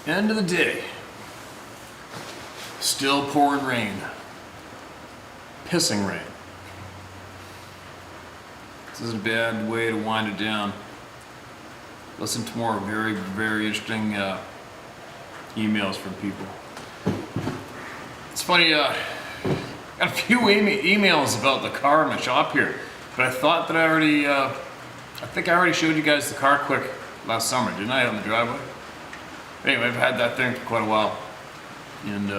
End of the day. Still pouring rain. Pissing rain. This is a bad way to wind it down. Listen to more very, very interesting emails from people. It's funny, got a few emails about the car in my shop here, but I thought that I think I already showed you guys the car quick last summer, didn't I, on the driveway? Anyway, I've had that thing for quite a while, and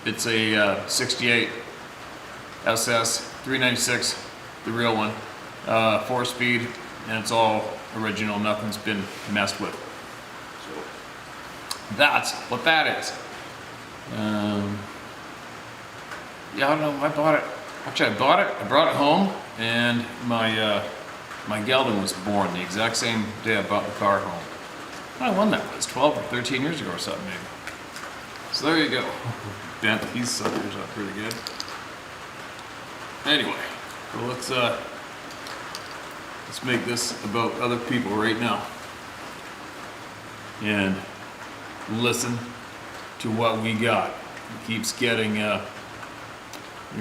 it's a 68 SS 396, the real one, 4-speed, and it's all original, nothing's been messed with. So that's what that is. Yeah, I don't know, I bought it. Actually, I brought it home, and my gelding was born the exact same day I bought the car home. I don't know when that was, 12 or 13 years ago or something maybe. So there you go. Bent these suckers up pretty good. Anyway, so let's make this about other people right now. And listen to what we got. It keeps getting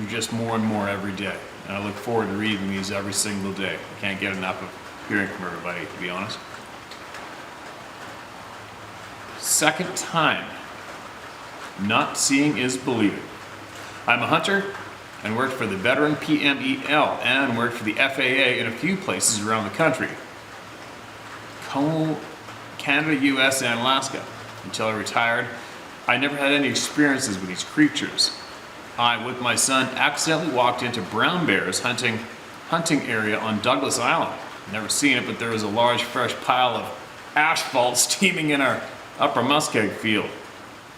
just more and more every day. And I look forward to reading these every single day. I can't get enough of hearing from everybody, to be honest. Second time. Not seeing is believing. I'm a hunter and worked for the veteran PMEL and worked for the FAA in a few places around the country. Canada, US, and Alaska. Until I retired, I never had any experiences with these creatures. I, with my son, accidentally walked into brown bears hunting area on Douglas Island. Never seen it, but there was a large fresh pile of asphalt steaming in our upper muskeg field.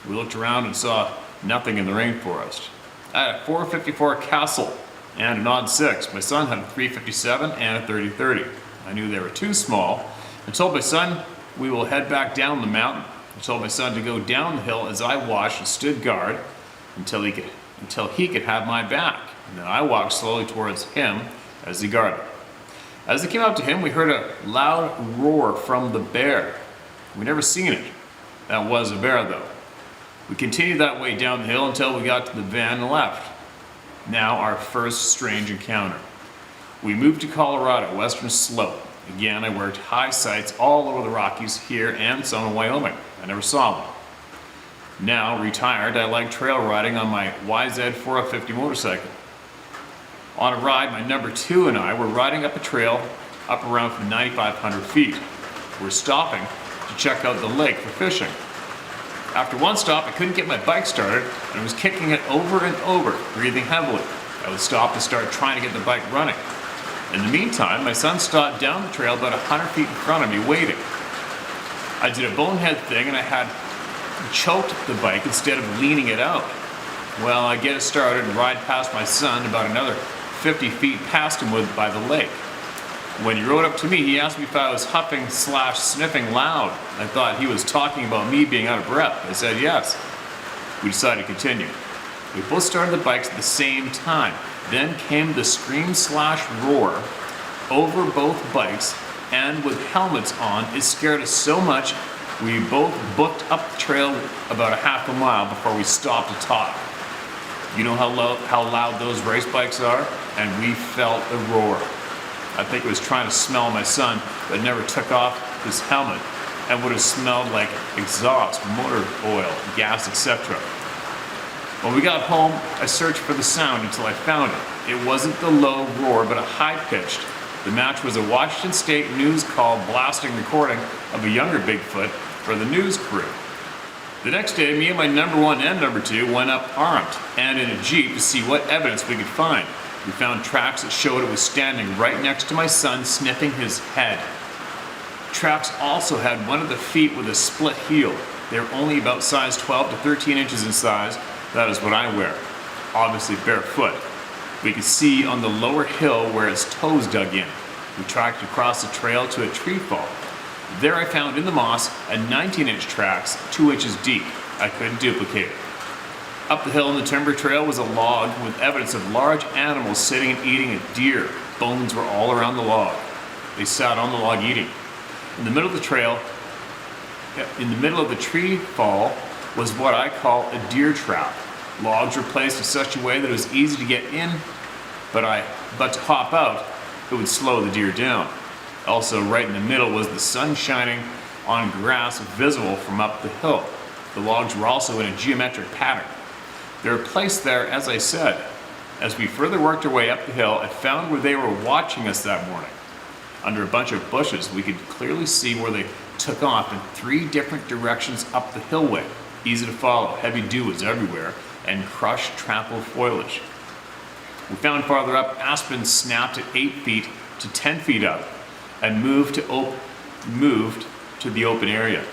We looked around and saw nothing in the rainforest. I had a 454 Castle and an odd 6. My son had a 357 and a 30-30. I knew they were too small. I told my son we will head back down the mountain. I told my son to go down the hill as I watched and stood guard until he could have my back. And then I walked slowly towards him as he guarded. As they came up to him, we heard a loud roar from the bear. We never seen it. That was a bear though. We continued that way down the hill until we got to the van and left. Now our first strange encounter. We moved to Colorado, Western Slope. Again, I worked high sites all over the Rockies here and some in Wyoming. I never saw one. Now, retired, I like trail riding on my YZ450 motorcycle. On a ride, my number 2 and I were riding up a trail up around 9,500 feet. We're stopping to check out the lake for fishing. After one stop, I couldn't get my bike started and I was kicking it over and over, breathing heavily. I would stop and start trying to get the bike running. In the meantime, my son stopped down the trail about 100 feet in front of me, waiting. I did a bonehead thing and I had choked the bike instead of leaning it out. Well, I get it started and ride past my son about another 50 feet past him by the lake. When he rode up to me, he asked me if I was huffing/sniffing loud. I thought he was talking about me being out of breath. I said yes. We decided to continue. We both started the bikes at the same time. Then came the scream/roar over both bikes, and with helmets on, it scared us so much we both booked up the trail about a half a mile before we stopped to talk. You know how loud those race bikes are? And we felt the roar. I think it was trying to smell my son, but never took off his helmet and would have smelled like exhaust, motor oil, gas, etc. When we got home, I searched for the sound until I found it. It wasn't the low roar, but a high-pitched. The match was a Washington State News Call blasting recording of a younger Bigfoot for the news crew. The next day, me and my number 1 and number 2 went up armed and in a Jeep to see what evidence we could find. We found tracks that showed it was standing right next to my son, sniffing his head. Tracks also had one of the feet with a split heel. They were only about size 12 to 13 inches in size. That is what I wear. Obviously barefoot. We could see on the lower hill where his toes dug in. We tracked across the trail to a tree fall. There I found in the moss a 19-inch tracks, 2 inches deep. I couldn't duplicate it. Up the hill in the timber trail was a log with evidence of large animals sitting and eating a deer. Bones were all around the log. They sat on the log eating. In the middle of the trail In the middle of the tree fall was what I call a deer trap. Logs were placed in such a way that it was easy to get in, but to hop out, it would slow the deer down. Also, right in the middle was the sun shining on grass visible from up the hill. The logs were also in a geometric pattern. They were placed there, as I said. As we further worked our way up the hill, I found where they were watching us that morning. Under a bunch of bushes, we could clearly see where they took off in 3 different directions up the hillway. Easy to follow, heavy dew was everywhere, and crushed, trampled foliage. We found farther up, aspens snapped at 8 feet to 10 feet up, and moved to the open area.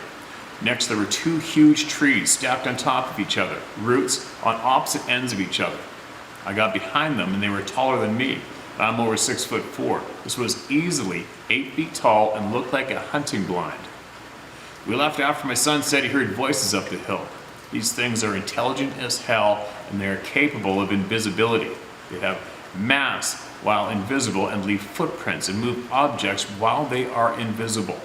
Next, there were 2 huge trees stacked on top of each other, roots on opposite ends of each other. I got behind them and they were taller than me. I'm over 6'4". This was easily 8 feet tall and looked like a hunting blind. We left after my son said he heard voices up the hill. These things are intelligent as hell and they are capable of invisibility. They have mass while invisible and leave footprints and move objects while they are invisible.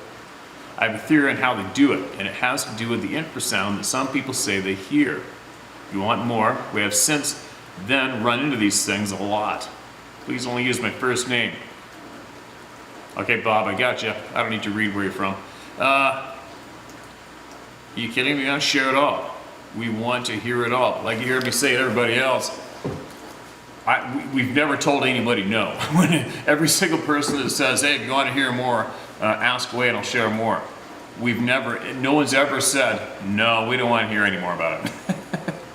I have a theory on how they do it, and it has to do with the infrasound that some people say they hear. If you want more, we have since then run into these things a lot. Please only use my first name. Okay, Bob, I got you. I don't need to read where you're from. You kidding me? I'll share it all. We want to hear it all. Like you heard me say to everybody else, we've never told anybody no. Every single person that says, hey, if you want to hear more, ask away and I'll share more. No one's ever said, no, we don't want to hear any more about it.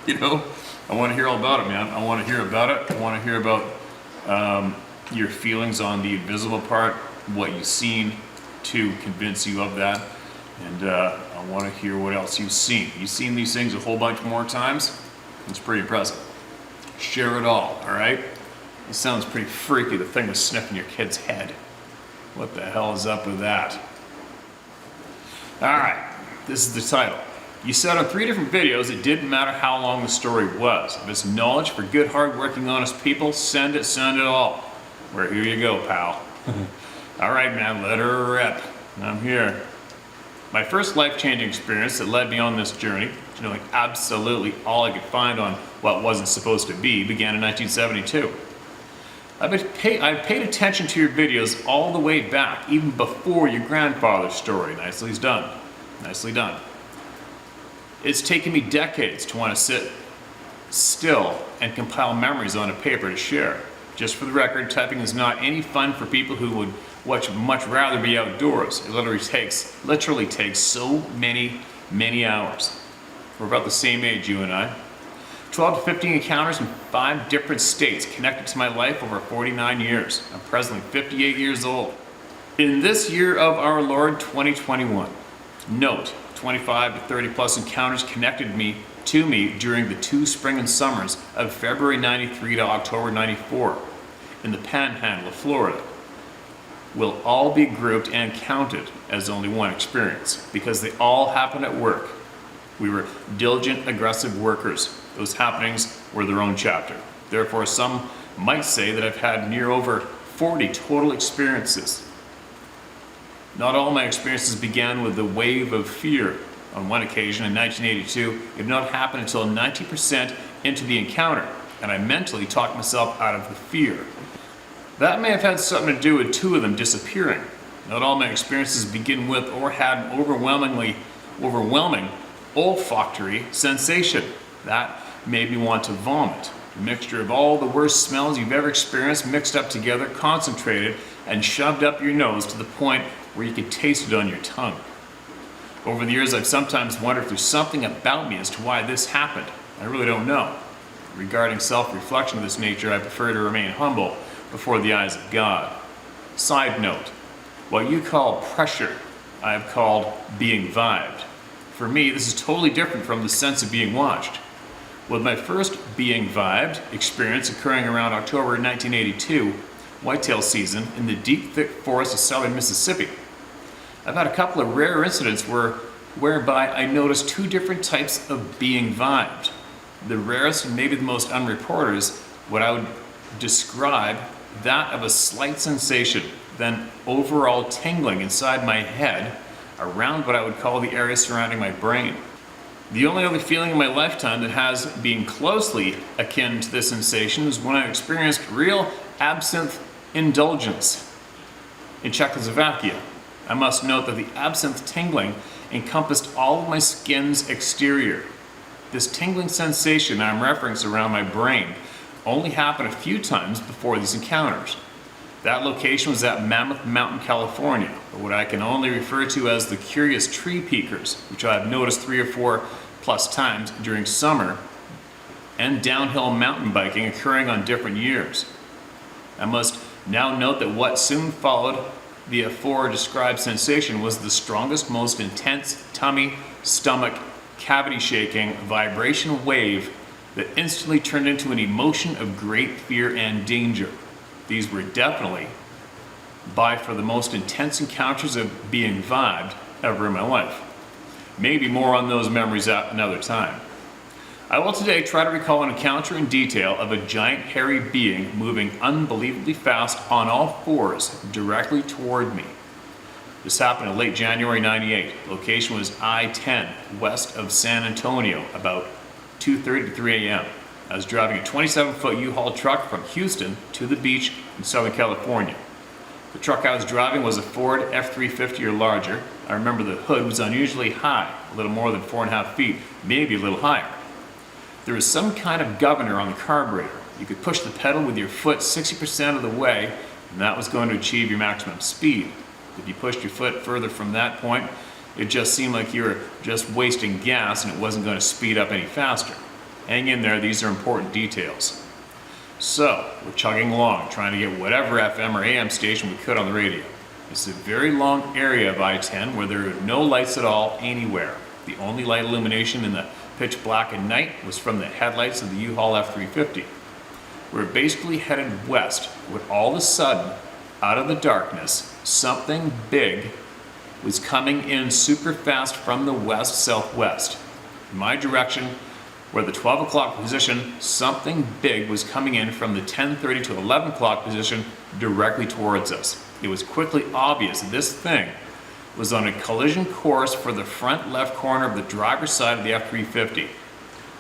You know, I want to hear all about it, man. I want to hear about it. I want to hear about your feelings on the invisible part, what you've seen to convince you of that. And I want to hear what else you've seen. You've seen these things a whole bunch more times. It's pretty impressive. Share it all right? It sounds pretty freaky, the thing with sniffing your kid's head. What the hell is up with that? Alright, this is the title. You said on 3 different videos it didn't matter how long the story was. If it's knowledge for good, hard-working, honest people, send it all. Well, here you go, pal. Alright, man, let her rip. I'm here. My first life-changing experience that led me on this journey, to knowing absolutely all I could find on what wasn't supposed to be, began in 1972. I paid attention to your videos all the way back, even before your grandfather's story. Nicely done. Nicely done. It's taken me decades to want to sit still and compile memories on a paper to share. Just for the record, typing is not any fun for people who would much rather be outdoors. It literally takes so many hours. We're about the same age, you and I. 12 to 15 encounters in 5 different states connected to my life over 49 years. I'm presently 58 years old. In this year of our Lord 2021, note 25 to 30 plus encounters connected to me during the 2 spring and summers of February 93 to October 94 in the Panhandle of Florida will all be grouped and counted as only one experience because they all happened at work. We were diligent, aggressive workers. Those happenings were their own chapter. Therefore, some might say that I've had near over 40 total experiences. Not all my experiences began with the wave of fear. On one occasion in 1982, it did not happen until 90% into the encounter, and I mentally talked myself out of the fear. That may have had something to do with 2 of them disappearing. Not all my experiences begin with or had an overwhelming olfactory sensation. That made me want to vomit. A mixture of all the worst smells you've ever experienced mixed up together, concentrated, and shoved up your nose to the point where you could taste it on your tongue. Over the years, I've sometimes wondered if there's something about me as to why this happened. I really don't know. Regarding self-reflection of this nature, I prefer to remain humble before the eyes of God. Side note, what you call pressure, I have called being vibed. For me, this is totally different from the sense of being watched. With my first being vibed experience occurring around October 1982, whitetail season in the deep, thick forest of southern Mississippi, I've had a couple of rare incidents whereby I noticed 2 different types of being vibed. The rarest and maybe the most unreported is what I would describe that of a slight sensation, then overall tingling inside my head around what I would call the area surrounding my brain. The only other feeling in my lifetime that has been closely akin to this sensation is when I experienced real absinthe indulgence in Czechoslovakia. I must note that the absinthe tingling encompassed all of my skin's exterior. This tingling sensation I'm referencing around my brain only happened a few times before these encounters. That location was at Mammoth Mountain, California, or what I can only refer to as the curious tree peakers, which I have noticed 3 or 4 plus times during summer, and downhill mountain biking occurring on different years. I must now note that what soon followed the afore-described sensation was the strongest, most intense tummy, stomach, cavity-shaking vibration wave that instantly turned into an emotion of great fear and danger. These were definitely by far the most intense encounters of being vibed ever in my life. Maybe more on those memories at another time. I will today try to recall an encounter in detail of a giant hairy being moving unbelievably fast on all fours directly toward me. This happened in late January '98. Location was I-10 west of San Antonio, about 2:30 to 3 a.m. I was driving a 27-foot U-Haul truck from Houston to the beach in Southern California. The truck I was driving was a Ford F-350 or larger. I remember the hood was unusually high, a little more than 4.5 feet, maybe a little higher. There was some kind of governor on the carburetor. You could push the pedal with your foot 60% of the way, and that was going to achieve your maximum speed. If you pushed your foot further from that point, it just seemed like you were just wasting gas and it wasn't going to speed up any faster. Hang in there, these are important details. So, we're chugging along, trying to get whatever FM or AM station we could on the radio. It's a very long area of I-10 where there are no lights at all anywhere. The only light illumination in the pitch black at night was from the headlights of the U-Haul F-350. We're basically headed west when all of a sudden, out of the darkness, something big was coming in super fast from the west-southwest. In my direction, where the 12 o'clock position, something big was coming in from the 10:30 to 11 o'clock position directly towards us. It was quickly obvious this thing was on a collision course for the front left corner of the driver's side of the F-350.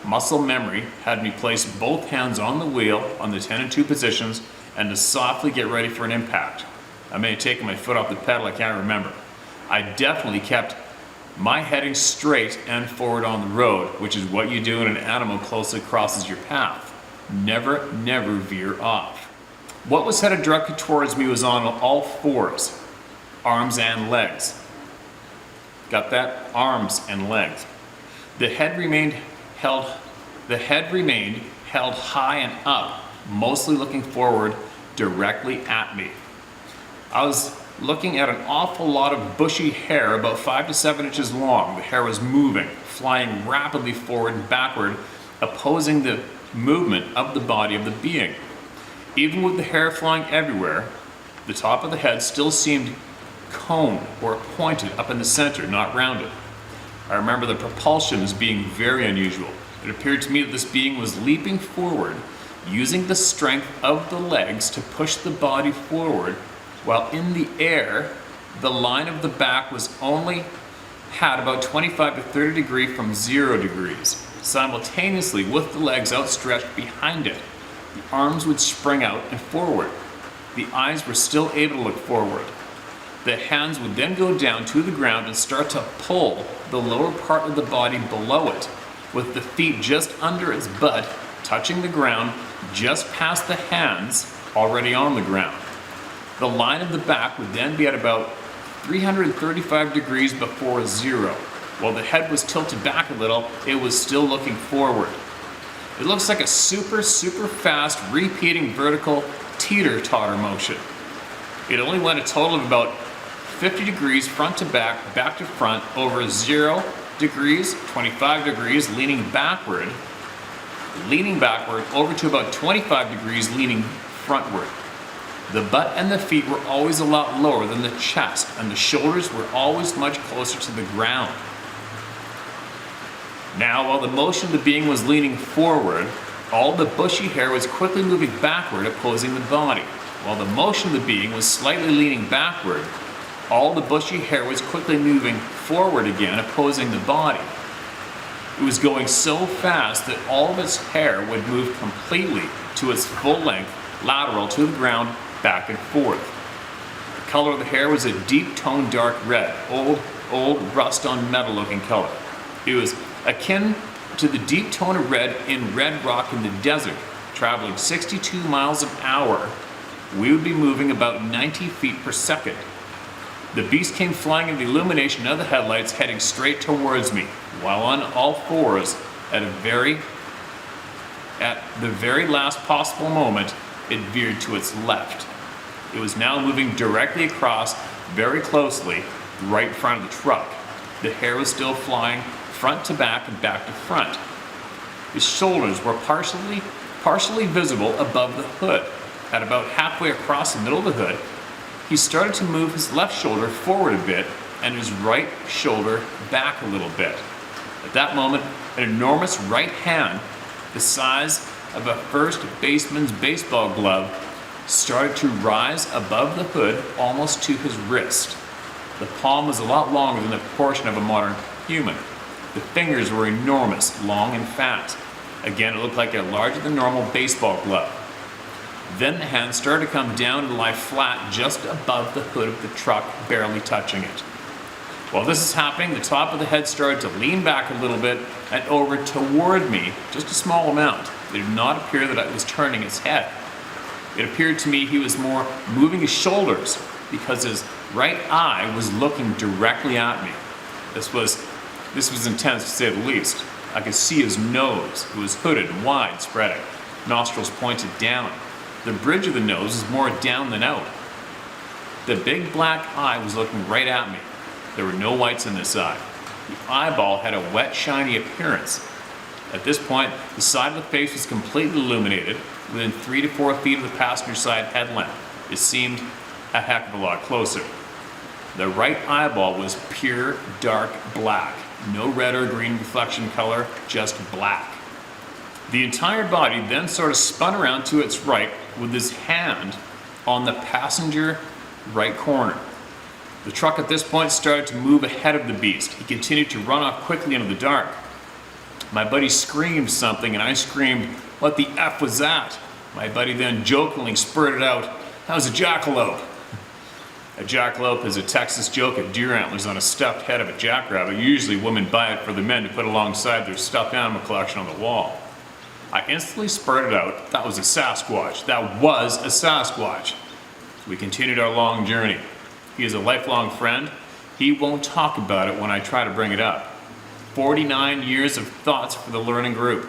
Muscle memory had me place both hands on the wheel on the 10 and 2 positions and to softly get ready for an impact. I may have taken my foot off the pedal, I can't remember. I definitely kept my heading straight and forward on the road, which is what you do when an animal closely crosses your path. Never veer off. What was headed directly towards me was on all fours, arms and legs. Got that? Arms and legs. The head remained held high and up, mostly looking forward directly at me. I was looking at an awful lot of bushy hair about 5 to 7 inches long. The hair was moving, flying rapidly forward and backward, opposing the movement of the body of the being. Even with the hair flying everywhere, the top of the head still seemed coned or pointed up in the center, not rounded. I remember the propulsion as being very unusual. It appeared to me that this being was leaping forward, using the strength of the legs to push the body forward, while in the air, the line of the back was only had about 25 to 30 degrees from 0 degrees. Simultaneously, with the legs outstretched behind it, the arms would spring out and forward. The eyes were still able to look forward. The hands would then go down to the ground and start to pull the lower part of the body below it, with the feet just under its butt, touching the ground just past the hands already on the ground. The line of the back would then be at about 335 degrees before 0. While the head was tilted back a little, it was still looking forward. It looks like a super fast repeating vertical teeter-totter motion. It only went a total of about 50 degrees front to back, back to front, over 0 degrees, 25 degrees, leaning backward, over to about 25 degrees, leaning frontward. The butt and the feet were always a lot lower than the chest, and the shoulders were always much closer to the ground. Now, while the motion of the being was leaning forward, all the bushy hair was quickly moving backward, opposing the body. While the motion of the being was slightly leaning backward, All the bushy hair was quickly moving forward again, opposing the body. It was going so fast that all of its hair would move completely to its full length, lateral to the ground, back and forth. The color of the hair was a deep toned dark red, old rust on metal looking color. It was akin to the deep tone of red in red rock in the desert. Traveling 62 miles an hour, we would be moving about 90 feet per second. The beast came flying in the illumination of the headlights, heading straight towards me, while on all fours. At the very last possible moment, it veered to its left. It was now moving directly across, very closely, right in front of the truck. The hair was still flying front to back and back to front. His shoulders were partially visible above the hood. At about halfway across the middle of the hood, he started to move his left shoulder forward a bit and his right shoulder back a little bit. At that moment, an enormous right hand, the size of a first baseman's baseball glove, started to rise above the hood almost to his wrist. The palm was a lot longer than the proportion of a modern human. The fingers were enormous, long and fat. Again, it looked like a larger than normal baseball glove. Then the hand started to come down and lie flat just above the hood of the truck, barely touching it. While this is happening, the top of the head started to lean back a little bit and over toward me, just a small amount. It did not appear that it was turning its head. It appeared to me he was more moving his shoulders because his right eye was looking directly at me. This was intense to say the least. I could see his nose. It was hooded and wide spreading. Nostrils pointed down. The bridge of the nose was more down than out. The big black eye was looking right at me. There were no whites in this eye. The eyeball had a wet, shiny appearance. At this point, the side of the face was completely illuminated, within 3 to 4 feet of the passenger side headlamp. It seemed a heck of a lot closer. The right eyeball was pure dark black. No red or green reflection color, just black. The entire body then sort of spun around to its right with his hand on the passenger right corner. The truck at this point started to move ahead of the beast. He continued to run off quickly into the dark. My buddy screamed something and I screamed, "What the F was that?" My buddy then jokingly spurted out, "That was a jackalope." A jackalope is a Texas joke of deer antlers on a stuffed head of a jackrabbit. Usually women buy it for the men to put alongside their stuffed animal collection on the wall. I instantly spurted out, "That was a Sasquatch. That was a Sasquatch." We continued our long journey. He is a lifelong friend. He won't talk about it when I try to bring it up. 49 years of thoughts for the learning group.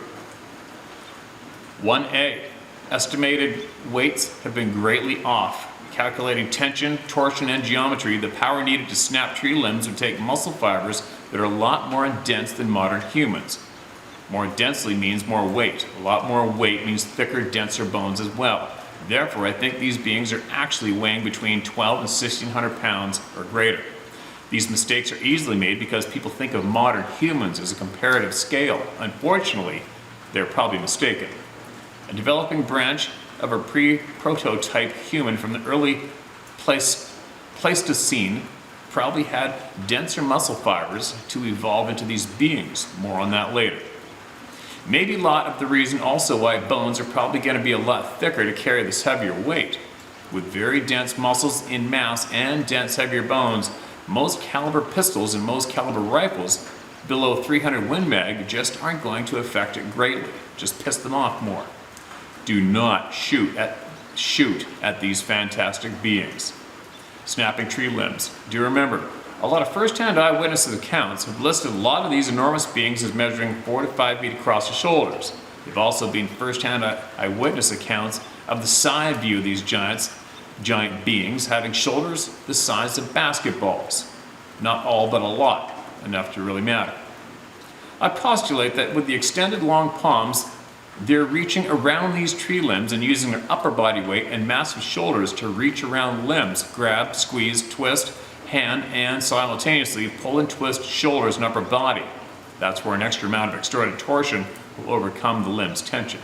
1A. Estimated weights have been greatly off. Calculating tension, torsion, and geometry, the power needed to snap tree limbs would take muscle fibers that are a lot more dense than modern humans. More densely means more weight. A lot more weight means thicker, denser bones as well. Therefore, I think these beings are actually weighing between 12 and 1,600 pounds or greater. These mistakes are easily made because people think of modern humans as a comparative scale. Unfortunately, they're probably mistaken. A developing branch of a pre-prototype human from the early Pleistocene probably had denser muscle fibers to evolve into these beings. More on that later. Maybe a lot of the reason also why bones are probably going to be a lot thicker to carry this heavier weight. With very dense muscles in mass and dense heavier bones, most caliber pistols and most caliber rifles below 300 Win Mag just aren't going to affect it greatly. Just piss them off more. Do not shoot at these fantastic beings. Snapping tree limbs. Do remember, a lot of first-hand eyewitnesses accounts have listed a lot of these enormous beings as measuring 4 to 5 feet across the shoulders. There have also been first-hand eyewitness accounts of the side view of these giant beings having shoulders the size of basketballs. Not all, but a lot, enough to really matter. I postulate that with the extended long palms, they're reaching around these tree limbs and using their upper body weight and massive shoulders to reach around limbs, grab, squeeze, twist, hand, and simultaneously pull and twist shoulders and upper body. That's where an extra amount of external torsion will overcome the limb's tension.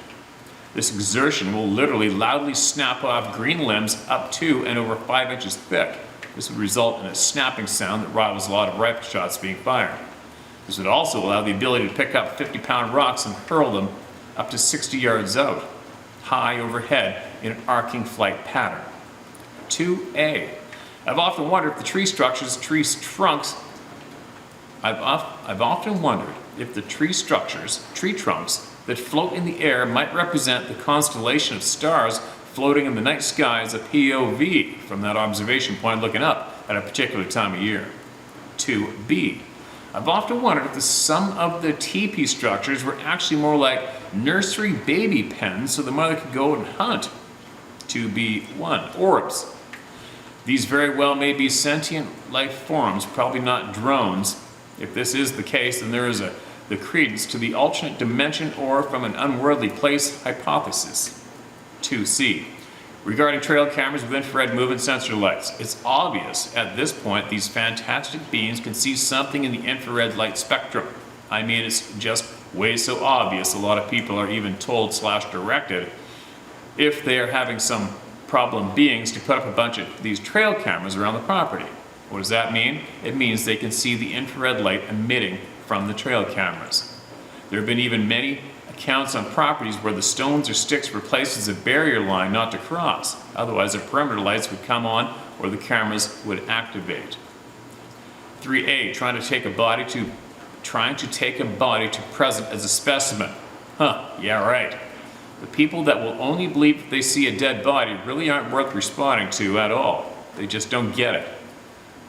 This exertion will literally loudly snap off green limbs up to and over 5 inches thick. This would result in a snapping sound that rivals a lot of rifle shots being fired. This would also allow the ability to pick up 50-pound rocks and hurl them up to 60 yards out, high overhead in an arcing flight pattern. 2A. I've often wondered if the tree trunks that float in the air might represent the constellation of stars floating in the night sky as a POV from that observation point looking up at a particular time of year. 2B. I've often wondered if some of the teepee structures were actually more like nursery baby pens so the mother could go and hunt. 2B1. Orbs. These very well may be sentient life forms, probably not drones. If this is the case, then there is the credence to the alternate dimension or from an unworldly place hypothesis. 2C. Regarding trail cameras with infrared movement sensor lights, it's obvious at this point these fantastic beings can see something in the infrared light spectrum. I mean, it's just way so obvious a lot of people are even told/directed if they are having some problem beings to put up a bunch of these trail cameras around the property. What does that mean? It means they can see the infrared light emitting from the trail cameras. There have been even many accounts on properties where the stones or sticks were placed as a barrier line not to cross. Otherwise, the perimeter lights would come on or the cameras would activate. 3A, trying to take a body to present as a specimen. Yeah, right. The people that will only believe if they see a dead body really aren't worth responding to at all. They just don't get it.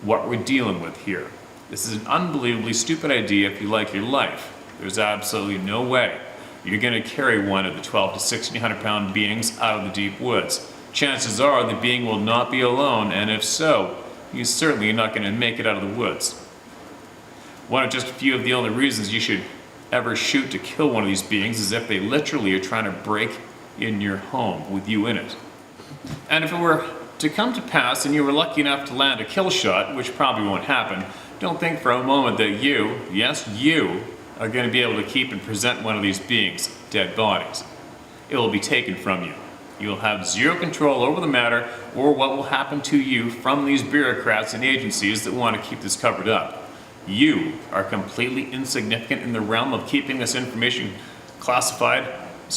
What we're dealing with here. This is an unbelievably stupid idea if you like your life. There's absolutely no way you're going to carry one of the 12 to 1600 pound beings out of the deep woods. Chances are the being will not be alone, and if so, he's certainly not going to make it out of the woods. One of just a few of the only reasons you should ever shoot to kill one of these beings is if they literally are trying to break in your home with you in it. And if it were to come to pass and you were lucky enough to land a kill shot, which probably won't happen, don't think for a moment that you, yes you, are going to be able to keep and present one of these beings' dead bodies. It will be taken from you. You will have zero control over the matter or what will happen to you from these bureaucrats and agencies that want to keep this covered up. You are completely insignificant in the realm of keeping this information classified,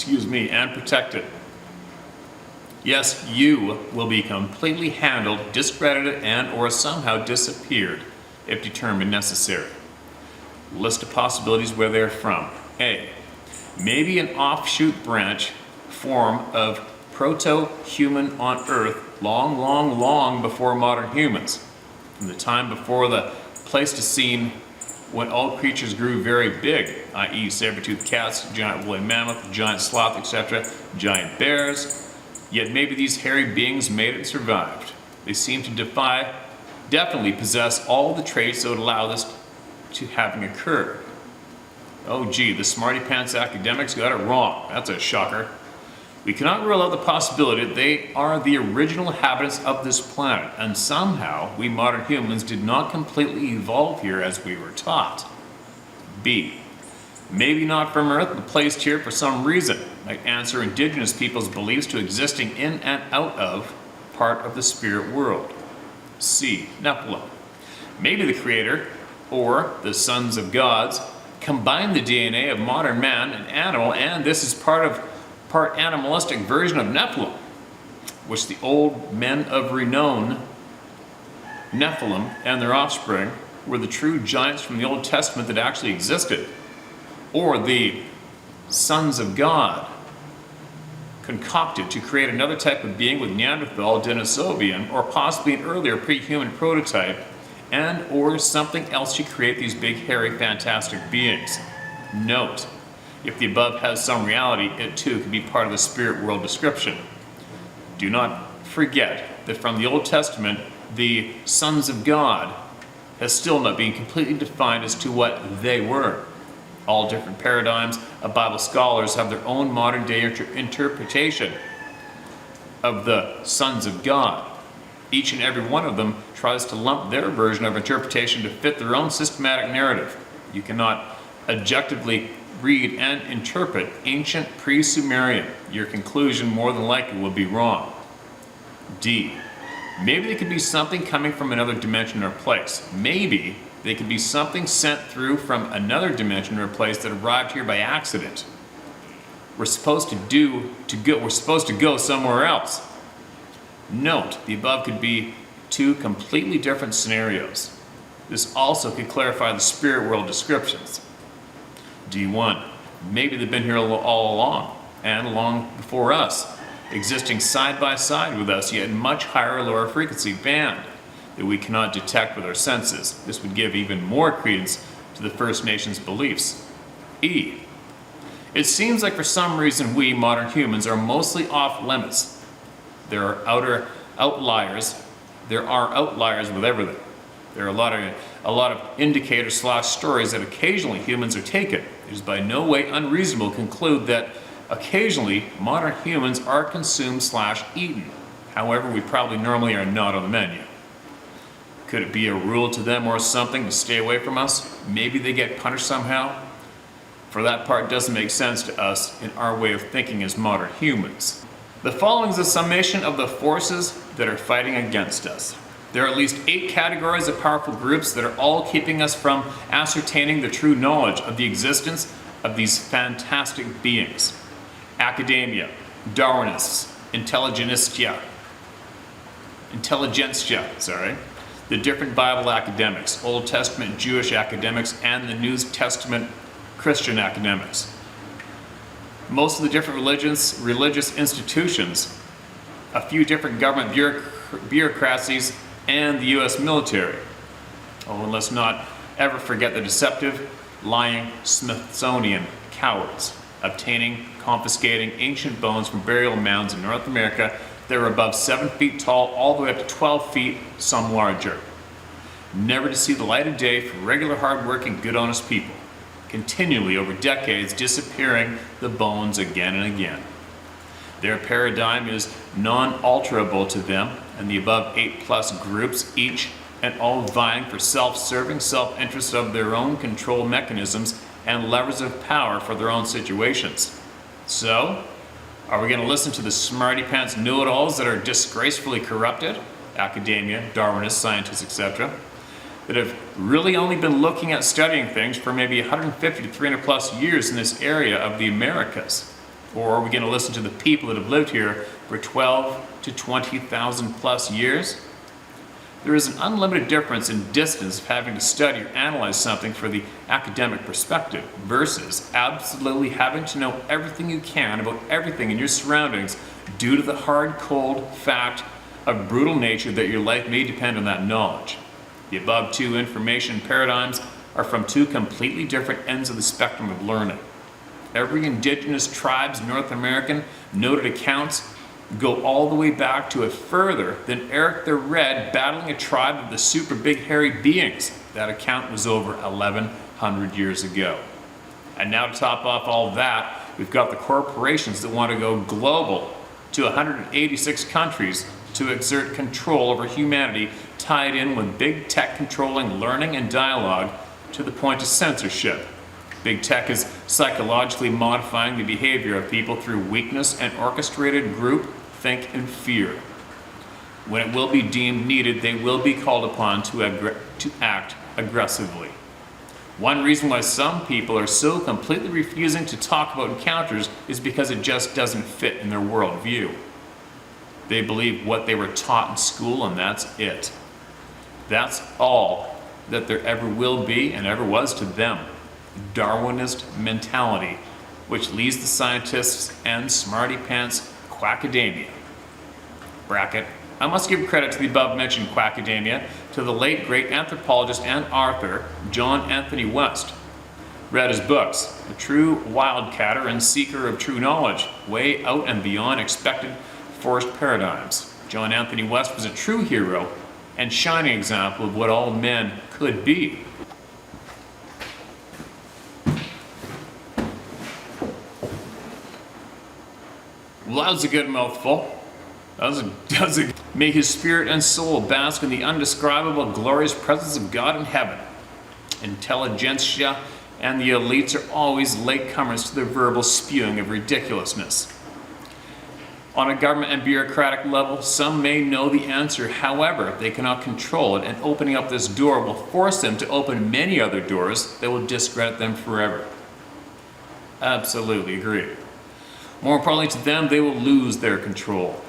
and protected. Yes, you will be completely handled, discredited, and or somehow disappeared if determined necessary. List of possibilities where they're from. A. Maybe an offshoot branch form of proto-human on Earth long before modern humans. From the time before the Pleistocene when all creatures grew very big, i.e. saber-toothed cats, giant woolly mammoth, giant sloth, etc., giant bears. Yet maybe these hairy beings made it and survived. They seem to definitely possess all the traits that would allow this to having occurred. Oh gee, the smarty pants academics got it wrong. That's a shocker. We cannot rule out the possibility that they are the original inhabitants of this planet, and somehow we modern humans did not completely evolve here as we were taught. B. Maybe not from Earth, but placed here for some reason, might answer indigenous people's beliefs to existing in and out of part of the spirit world. C. Nephilim. Maybe the Creator, or the sons of gods, combined the DNA of modern man and animal, and this is part animalistic version of Nephilim, which the old men of renown, Nephilim and their offspring, were the true giants from the Old Testament that actually existed, or the sons of God, concocted to create another type of being with Neanderthal, Denisovian, or possibly an earlier pre-human prototype, and or something else to create these big, hairy, fantastic beings. Note, if the above has some reality, it too can be part of the spirit world description. Do not forget that from the Old Testament, the sons of God has still not been completely defined as to what they were. All different paradigms of Bible scholars have their own modern day interpretation of the sons of God. Each and every one of them tries to lump their version of interpretation to fit their own systematic narrative. You cannot objectively read and interpret ancient pre-Sumerian. Your conclusion more than likely will be wrong. D. Maybe they could be something coming from another dimension or place. Maybe they could be something sent through from another dimension or place that arrived here by accident. We're supposed to go somewhere else. Note, the above could be two completely different scenarios. This also could clarify the spirit world descriptions. D1. Maybe they've been here all along, and long before us, existing side by side with us, yet in much higher or lower frequency band that we cannot detect with our senses. This would give even more credence to the First Nations beliefs. E. It seems like for some reason we, modern humans, are mostly off limits. There are outliers with everything. There are a lot of indicators / stories that occasionally humans are taken. It is by no way unreasonable to conclude that occasionally modern humans are consumed / eaten. However, we probably normally are not on the menu. Could it be a rule to them or something to stay away from us? Maybe they get punished somehow? For that part doesn't make sense to us in our way of thinking as modern humans. The following is a summation of the forces that are fighting against us. There are at least 8 categories of powerful groups that are all keeping us from ascertaining the true knowledge of the existence of these fantastic beings. Academia, Darwinists, intelligentsia, the different Bible academics, Old Testament Jewish academics, and the New Testament Christian academics. Most of the different religious institutions, a few different government bureaucracies, and the U.S. military. Oh, and let's not ever forget the deceptive, lying Smithsonian cowards, obtaining, confiscating ancient bones from burial mounds in North America that were above 7 feet tall, all the way up to 12 feet, some larger. Never to see the light of day for regular, hard-working, good, honest people, continually over decades disappearing the bones again and again. Their paradigm is non-alterable to them, and the above 8+ groups, each and all vying for self-serving self-interest of their own control mechanisms and levers of power for their own situations. So, are we going to listen to the smarty-pants know-it-alls that are disgracefully corrupted, academia, Darwinists, scientists, etc., that have really only been looking at studying things for maybe 150 to 300+ years in this area of the Americas? Or are we going to listen to the people that have lived here for 12 to 20,000+ years? There is an unlimited difference in distance of having to study or analyze something for the academic perspective versus absolutely having to know everything you can about everything in your surroundings due to the hard, cold fact of brutal nature that your life may depend on that knowledge. The above 2 information paradigms are from 2 completely different ends of the spectrum of learning. Every indigenous tribe's North American noted accounts go all the way back to it further than Eric the Red battling a tribe of the super big hairy beings. That account was over 1,100 years ago. And now to top off all that, we've got the corporations that want to go global to 186 countries to exert control over humanity, tied in with big tech controlling learning and dialogue to the point of censorship. Big tech is psychologically modifying the behavior of people through weakness and orchestrated group think and fear. When it will be deemed needed, they will be called upon to act aggressively. One reason why some people are so completely refusing to talk about encounters is because it just doesn't fit in their worldview. They believe what they were taught in school, and that's it. That's all that there ever will be and ever was to them. Darwinist mentality, which leads the scientists and smarty-pants quackademia. Bracket. I must give credit to the above-mentioned quackademia to the late great anthropologist and author John Anthony West. Read his books, The True Wildcatter and Seeker of True Knowledge, way out and beyond expected forced paradigms. John Anthony West was a true hero and shining example of what all men could be. Well, that was a good mouthful. May his spirit and soul bask in the undescribable, glorious presence of God in heaven. Intelligentsia and the elites are always latecomers to the verbal spewing of ridiculousness. On a government and bureaucratic level, some may know the answer. However, they cannot control it, and opening up this door will force them to open many other doors that will discredit them forever. Absolutely agree. More importantly to them, they will lose their control.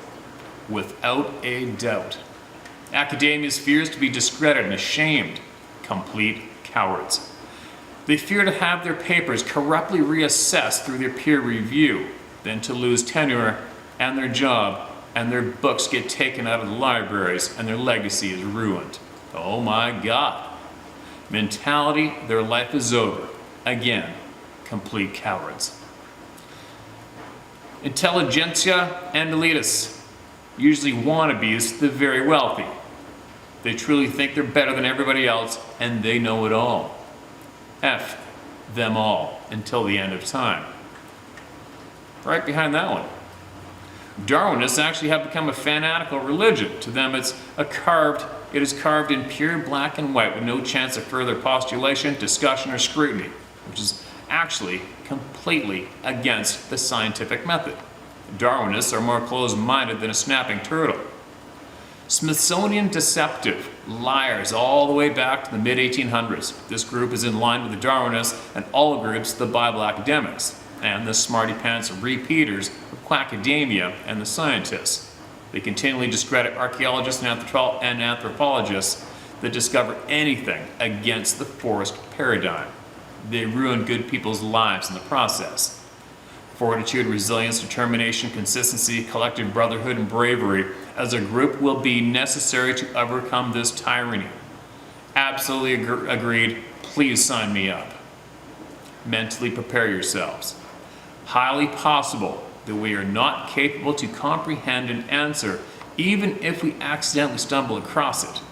Without a doubt. Academia's fears to be discredited and ashamed. Complete cowards. They fear to have their papers corruptly reassessed through their peer review, then to lose tenure and their job, and their books get taken out of the libraries and their legacy is ruined. Oh my God. Mentality, their life is over. Again, complete cowards. Intelligentsia and elitists, usually wannabes, the very wealthy. They truly think they're better than everybody else, and they know it all. F them all until the end of time. Right behind that one. Darwinists actually have become a fanatical religion. To them, it is carved in pure black and white with no chance of further postulation, discussion, or scrutiny, which is actually completely against the scientific method. Darwinists are more closed-minded than a snapping turtle. Smithsonian deceptive, liars all the way back to the mid-1800s. This group is in line with the Darwinists and all groups, the Bible academics, and the smarty pants repeaters of quackademia and the scientists. They continually discredit archaeologists and anthropologists that discover anything against the forest paradigm. They ruin good people's lives in the process. Fortitude, resilience, determination, consistency, collective brotherhood, and bravery as a group will be necessary to overcome this tyranny. Absolutely agreed. Please sign me up. Mentally prepare yourselves. Highly possible that we are not capable to comprehend an answer even if we accidentally stumble across it.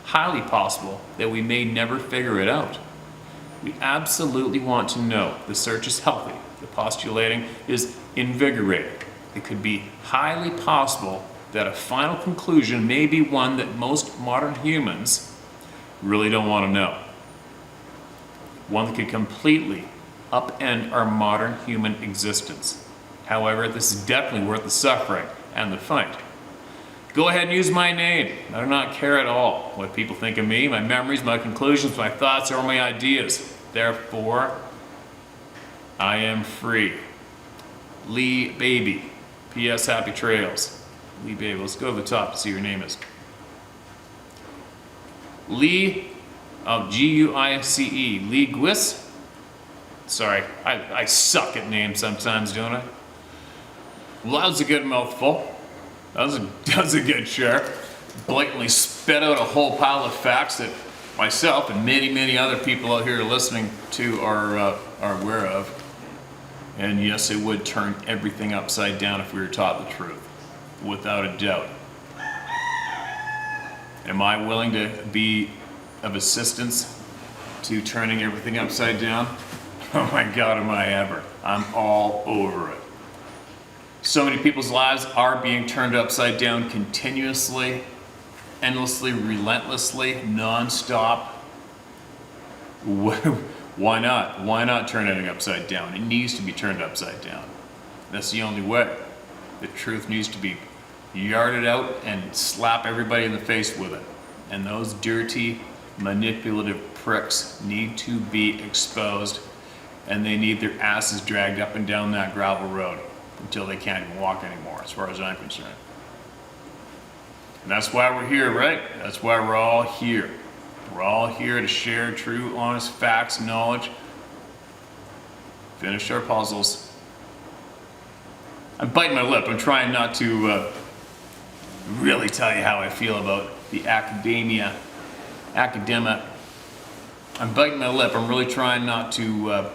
Highly possible that we may never figure it out. We absolutely want to know. The search is healthy. The postulating is invigorating. It could be highly possible that a final conclusion may be one that most modern humans really don't want to know. One that could completely upend our modern human existence. However, this is definitely worth the suffering and the fight. Go ahead and use my name. I do not care at all what people think of me, my memories, my conclusions, my thoughts, or my ideas. Therefore, I am free. Lee Baby. P.S. Happy Trails. Lee Baby. Let's go to the top to see your name is. Lee of G-U-I-C-E. Lee Gwis. Sorry, I suck at names sometimes, don't I? Well, that was a good mouthful. That was a good share. Blatantly spit out a whole pile of facts that myself and many, many other people out here listening to are aware of. And yes, it would turn everything upside down if we were taught the truth, without a doubt. Am I willing to be of assistance to turning everything upside down? Oh my God, am I ever. I'm all over it. So many people's lives are being turned upside down continuously, endlessly, relentlessly, non-stop. Why not? Why not turn anything upside down? It needs to be turned upside down. That's the only way. The truth needs to be yarded out and slap everybody in the face with it. And those dirty, manipulative pricks need to be exposed, and they need their asses dragged up and down that gravel road until they can't even walk anymore, as far as I'm concerned. And that's why we're here, right? That's why we're all here. We're all here to share true, honest facts, knowledge, finish our puzzles. I'm biting my lip. I'm trying not to really tell you how I feel about the academia. I'm biting my lip. I'm really trying not to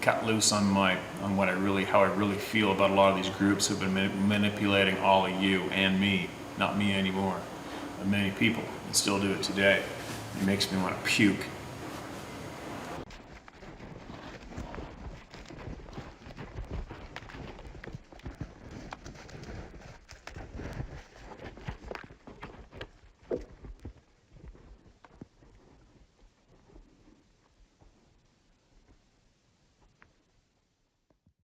cut loose on how I really feel about a lot of these groups who've been manipulating all of you and me. Not me anymore, but many people, and still do it today. It makes me want to puke.